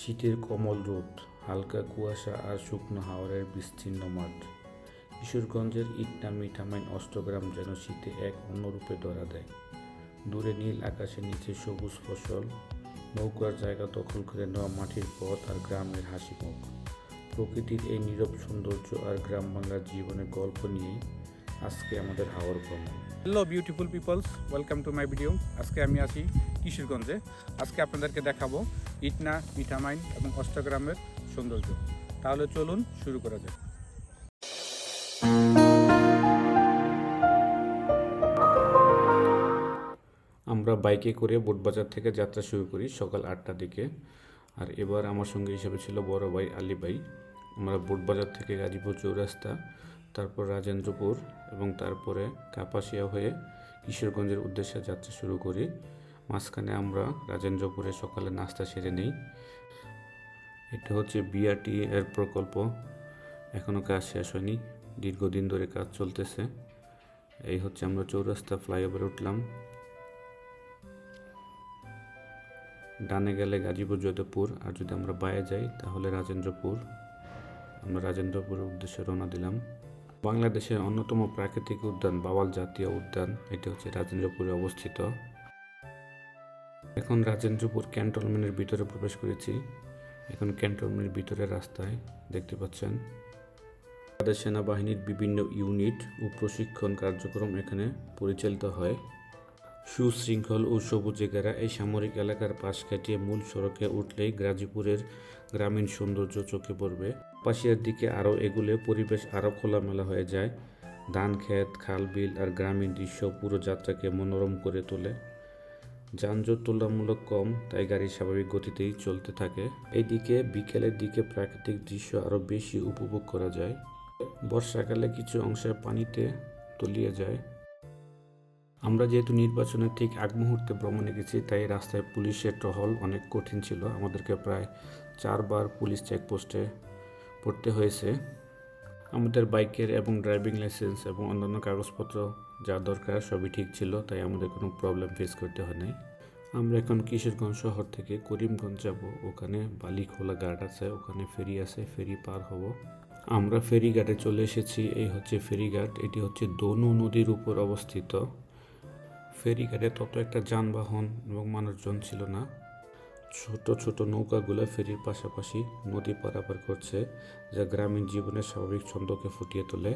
শীতের কোমল রোদ, হালকা কুয়াশা আর শুকনো হাওরের বিস্তীর্ণ মাঠ। কিশোরগঞ্জের ইটনা মিঠামইন অষ্টগ্রাম যেন শীতে এক অন্য রূপে ধরা দেয়। দূরে নীল আকাশের নিচে সবুজ ফসল, নৌকার জায়গা দখল করে নেওয়া মাটির পথ আর গ্রামের হাসিমুখ। প্রকৃতির এই নীরব সৌন্দর্য আর গ্রাম বাংলার জীবনের গল্প নিয়েই আজকে আমাদের হাওর ভ্রমণ। Hello beautiful peoples, welcome to my video. আজকে আমি আছি কিশোরগঞ্জে। আজকে আপনাদেরকে দেখাবো ইটনা মিঠামইন এবং অষ্টগ্রামের সৌন্দর্য। তাহলে চলুন শুরু করা যাক। আমরা বাইকে করে বোটবাজার থেকে যাত্রা শুরু করি সকাল 8টার দিকে। আর এবার আমার সঙ্গে হিসেবে ছিল বড় ভাই আলী ভাই। আমরা বোটবাজার থেকে গাজীপুর চৌরাস্তা, তারপর রাজেন্দ্রপুর এবং তারপরে কাপাসিয়া হয়ে কিশোরগঞ্জের উদ্দেশ্যে যাত্রা শুরু করি। মাঝখানে আমরা রাজেন্দ্রপুরে সকালে নাস্তা সেরে নিই। এটা হচ্ছে বিআরটি এর প্রকল্প, এখনও কাজ শেষ হয়নি, দীর্ঘদিন ধরে কাজ চলতেছে। এই হচ্ছে আমরা চৌরাস্তা ফ্লাইওভারে উঠলাম। ডানে গেলে গাজীপুর যোধপুর, আর যদি আমরা বায়ে যাই তাহলে রাজেন্দ্রপুর। আমরা রাজেন্দ্রপুরের উদ্দেশ্যে রওনা দিলাম। বাংলাদেশের অন্যতম প্রাকৃতিক উদ্যান বাওয়াল জাতীয় উদ্যান এটি হচ্ছে রাজেন্দ্রপুরে অবস্থিত। এখন রাজেন্দ্রপুর ক্যান্টনমেন্টের ভিতরে প্রবেশ করেছি। এখন ক্যান্টনমেন্টের ভিতরের রাস্তায় দেখতে পাচ্ছেন বাংলাদেশ সেনাবাহিনীর বিভিন্ন ইউনিট ও প্রশিক্ষণ কার্যক্রম এখানে পরিচালিত হয়। সুশৃঙ্খল ও সবুজে ঘেরা এই সামরিক এলাকার পাশ কাটিয়ে মূল সড়কে উঠলেই গাজীপুরের গ্রামীণ সৌন্দর্য চোখে পড়বে। পাশের দিকে আরও এগুলে পরিবেশ আরও খোলামেলা হয়ে যায়। ধান ক্ষেত, খাল বিল আর গ্রামীণ দৃশ্য পুরো যাত্রাকে মনোরম করে তোলে। যানজট তুলনামূলক কম, তাই গাড়ি স্বাভাবিক গতিতেই চলতে থাকে। এইদিকে বিকেলের দিকে প্রাকৃতিক দৃশ্য আরও বেশি উপভোগ করা যায়। বর্ষাকালে কিছু অংশে পানিতে তলিয়ে যায়। আমরা যেহেতু নির্বাচনের ঠিক আগ মুহূর্তে ভ্রমণে গেছি, তাই রাস্তায় পুলিশের টহল অনেক কঠিন ছিল। আমাদেরকে প্রায় 4 বার পুলিশ চেকপোস্টে পড়তে হয়েছে। আমাদের বাইকের এবং ড্রাইভিং লাইসেন্স এবং অন্যান্য কাগজপত্র যা দরকার সবই ঠিক ছিল, তাই আমাদের কোনো প্রবলেম ফেস করতে হয় নাই। আমরা এখন কিশোরগঞ্জ শহর থেকে করিমগঞ্জ যাব। ওখানে বালিখোলা ঘাট আছে, ওখানে ফেরি আছে, ফেরি পার হব। আমরা ফেরিঘাটে চলে এসেছি। এই হচ্ছে ফেরিঘাট। এটি হচ্ছে দনু নদীর উপর অবস্থিত। ফেরিঘাটে তত একটা যানবাহন এবং মানুষজন ছিল না। ছোট ছোট নৌকাগুলো ফেরির পাশাপাশি নদী পারাপার করছে, যা গ্রামীণ জীবনের স্বাভাবিক ছন্দকে ফুটিয়ে তোলে।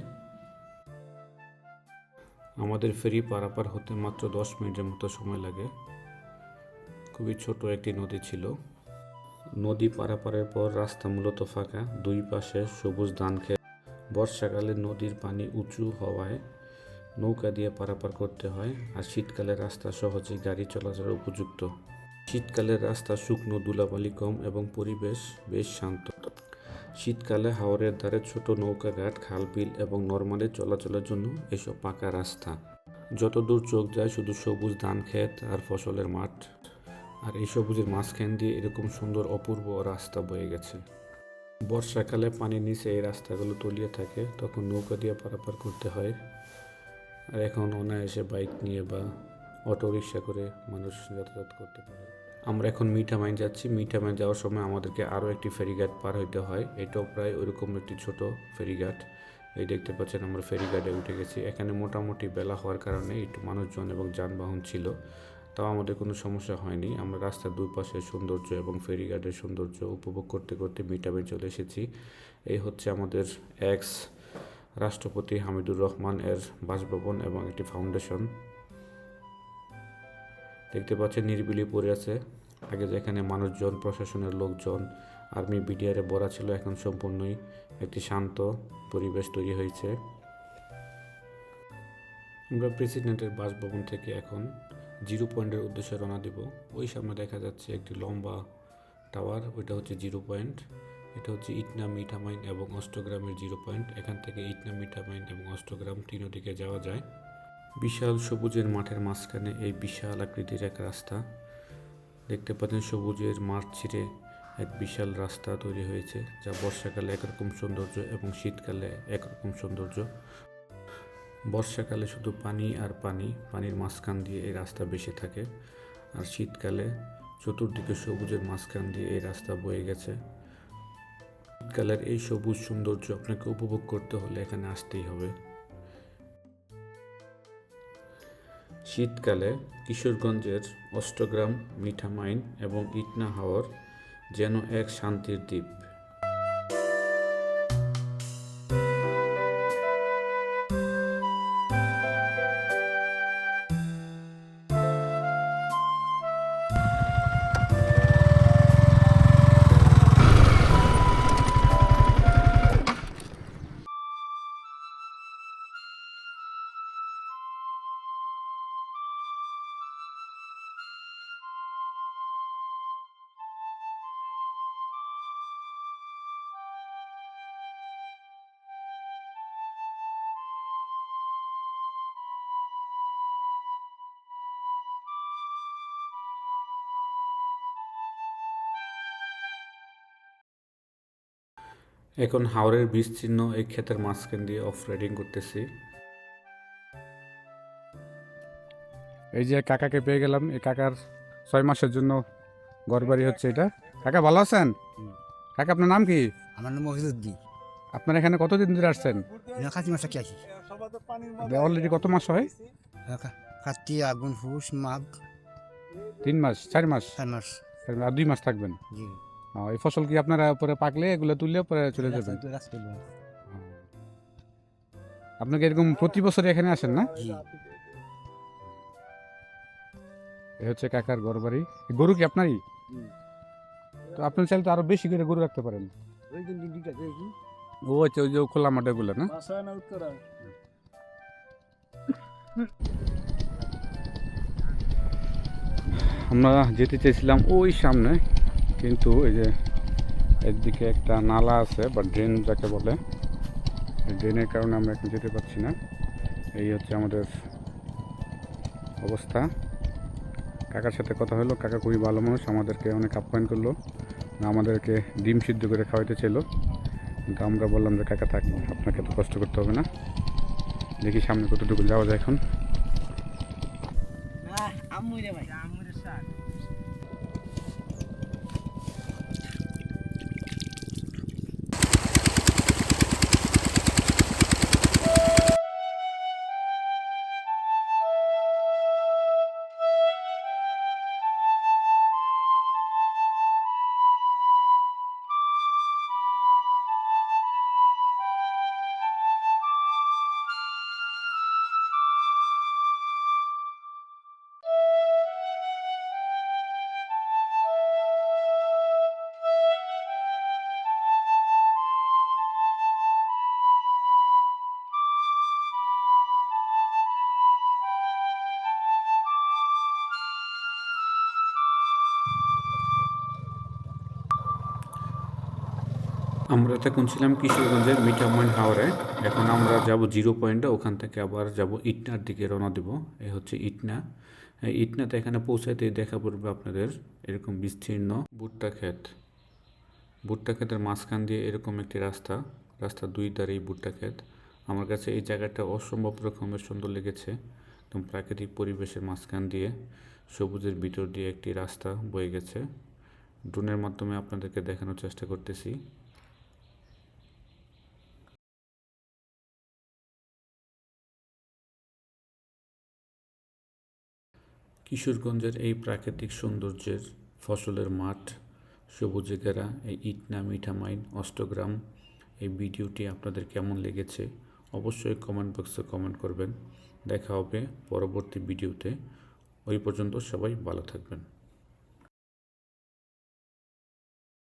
আমাদের ফেরি পারাপার হতে মাত্র 10 মিনিটের মতো সময় লাগে। খুবই ছোট একটি নদী ছিল। নদী পারাপারের পর রাস্তা মূলত ফাঁকা, দুই পাশে সবুজ ধান ক্ষেত। বর্ষাকালে নদীর পানি উঁচু হওয়ায় নৌকা দিয়ে পারাপার করতে হয়, আর শীতকালে রাস্তা সহজেই গাড়ি চলাচলের উপযুক্ত। শীতকালের রাস্তা শুকনো, ধুলাবালি কম এবং পরিবেশ বেশ শান্ত। শীতকালে হাওরের ধারে ছোট নৌকাঘাট, খাল বিল এবং নরমালি চলাচলের জন্য এসব পাকা রাস্তা। যতদূর চোখ যায় শুধু সবুজ ধান ক্ষেত আর ফসলের মাঠ, আর এই সবুজের মাঝখান দিয়ে এরকম সুন্দর অপূর্ব রাস্তা বয়ে গেছে। বর্ষাকালে পানির নিচে এই রাস্তাগুলো তলিয়ে থাকে, তখন নৌকা দিয়ে পারাপার করতে হয়। আর এখন অনায়াসে বাইক নিয়ে বা অটো রিক্সা করে মানুষ যাতায়াত করতে পারে। আমরা এখন মিঠামইন যাচ্ছি। মিঠামইন যাওয়ার সময় আমাদেরকে আরও একটি ফেরিঘাট পার হইতে হয়। এটাও প্রায় ওইরকম একটি ছোট ফেরিঘাট। এই দেখতে পাচ্ছেন আমরা ফেরিঘাটে উঠে গেছি। এখানে মোটামুটি বেলা হওয়ার কারণে একটু মানুষজন এবং যানবাহন ছিল, তাও আমাদের কোনো সমস্যা হয়নি। আমরা রাস্তার দুই পাশে সৌন্দর্য এবং ফেরিঘাটের সৌন্দর্য উপভোগ করতে করতে মিঠামইন চলে এসেছি। এই হচ্ছে আমাদের এক্স রাষ্ট্রপতি হামিদুর রহমান এর বাসভবন এবং একটি ফাউন্ডেশন। দেখতে পাচ্ছেন নিরিবিলি পড়ে আছে। আগে যেখানে মানুষজন, প্রশাসনের লোকজন, আর্মি বিডিআরে ভরা ছিল, এখন সম্পূর্ণই একটি শান্ত পরিবেশ তৈরি হয়েছে। আমরা প্রেসিডেন্টের বাসভবন থেকে এখন 0 পয়েন্টের উদ্দেশ্যে রওনা দিব। ওই সামনে দেখা যাচ্ছে একটি লম্বা টাওয়ার, ওইটা হচ্ছে 0 পয়েন্ট। এটা হচ্ছে ইটনা মিঠামইন এবং অষ্টগ্রামের 0 পয়েন্ট। এখান থেকে ইটনা মিঠামইন এবং অষ্টগ্রাম তিন দিকে যাওয়া যায়। বিশাল সবুজের মাঠের মাঝখানে এই বিশাল আকৃতির এক রাস্তা দেখতে পাচ্ছেন। সবুজের মাঠ ছিঁড়ে এক বিশাল রাস্তা তৈরি হয়েছে, যা বর্ষাকালে একরকম সৌন্দর্য এবং শীতকালে একরকম সৌন্দর্য। বর্ষাকালে শুধু পানি আর পানি, পানির মাঝখান দিয়ে এই রাস্তা বেশি থাকে, আর শীতকালে চতুর্দিকে সবুজের মাঝখান দিয়ে এই রাস্তা বয়ে গেছে। শীতকালের এই সবুজ সৌন্দর্য আপনাকে উপভোগ করতে হলে এখানে আসতেই হবে। শীতকালে কিশোরগঞ্জের অষ্টগ্রাম, মিঠামাইন এবং ইটনা হাওর যেন এক শান্তির দ্বীপ। এখন হাওরের বিস্তীর্ণ এই ক্ষেতের মাঝখান দিয়ে অফ রাইডিং করতেছি। এই যে কাকাকে পেয়ে গেলাম, এই কাকার 6 মাসের জন্য ঘরবাড়ি হচ্ছে এটা। কাকা ভালো আছেন? কাকা আপনার নাম কি? আমার নাম মহিদুদ্দিন। আপনার এখানে কতদিন ধরে আসছেন? কাতি মাসে কি আসি? অলরেডি কত মাস হয়? কাতি, আগুন, ফুস, মাঘ, 3 মাস, 4 মাস, 4 মাস। আর 2 মাস থাকবেন। জি। এই ফসল কি আপনারা পরে পাকলে এগুলো তুললে পরে চলে যাবেন? আপনাকে এরকম প্রতি বছর এখানে আসেন না? জি। এই হচ্ছে কাকার ঘর বাড়ি। গরু কি আপনারই? তো আপনি চাইলে তো আরো বেশি করে গরু রাখতে পারেন। ও আচ্ছা, ওই যে খোলা মাঠে গুলো না? আমরা যেতে চেয়েছিলাম ওই সামনে, কিন্তু এই যে একদিকে একটা নালা আছে বা ড্রেন যাকে বলে, ড্রেনের কারণে আমরা এখন যেতে পারছি না। এই হচ্ছে আমাদের অবস্থা। কাকার সাথে কথা হলো, কাকা খুবই ভালো মানুষ, আমাদেরকে অনেক আপ্যায়ন করলো, আমাদেরকে ডিম সিদ্ধ করে খাওয়াইতে ছিল, কিন্তু আমরা বললাম যে কাকা থাক, আপনাকে এত কষ্ট করতে হবে না। দেখি সামনে কতটুকু যাওয়া যায় এখন। আমরা এখন ছিলাম কিশোরগঞ্জের মিঠামইন হাওরে। এখন আমরা যাব 0 পয়েন্টে, ওখান থেকে আবার যাব ইটনার দিকে রওনা দেব। এই হচ্ছে ইটনা। ইটনাতে এখানে পৌঁছাতে দেখা পড়বে আপনাদের এরকম বিস্তীর্ণ ভুট্টা ক্ষেত। ভুট্টা ক্ষেতের মাঝখান দিয়ে এরকম একটি রাস্তা, রাস্তার 2 ধারেই ভুট্টা ক্ষেত। আমার কাছে এই জায়গাটা অসম্ভব রকমের সুন্দর লেগেছে। একদম প্রাকৃতিক পরিবেশের মাঝখান দিয়ে সবুজের ভিতর দিয়ে একটি রাস্তা বয়ে গেছে। ড্রোনের মাধ্যমে আপনাদেরকে দেখানোর চেষ্টা করতেছি। কিশোরগঞ্জের এই প্রাকৃতিক সৌন্দর্যের, ফসলের মাঠ, সবুজে ঘেরা এই ইটনা, মিঠামাইন, অষ্টগ্রাম, এই ভিডিওটি আপনাদের কেমন লেগেছে অবশ্যই কমেন্ট বক্সে কমেন্ট করবেন। দেখা হবে পরবর্তী ভিডিওতে। ওই পর্যন্ত সবাই ভালো থাকবেন।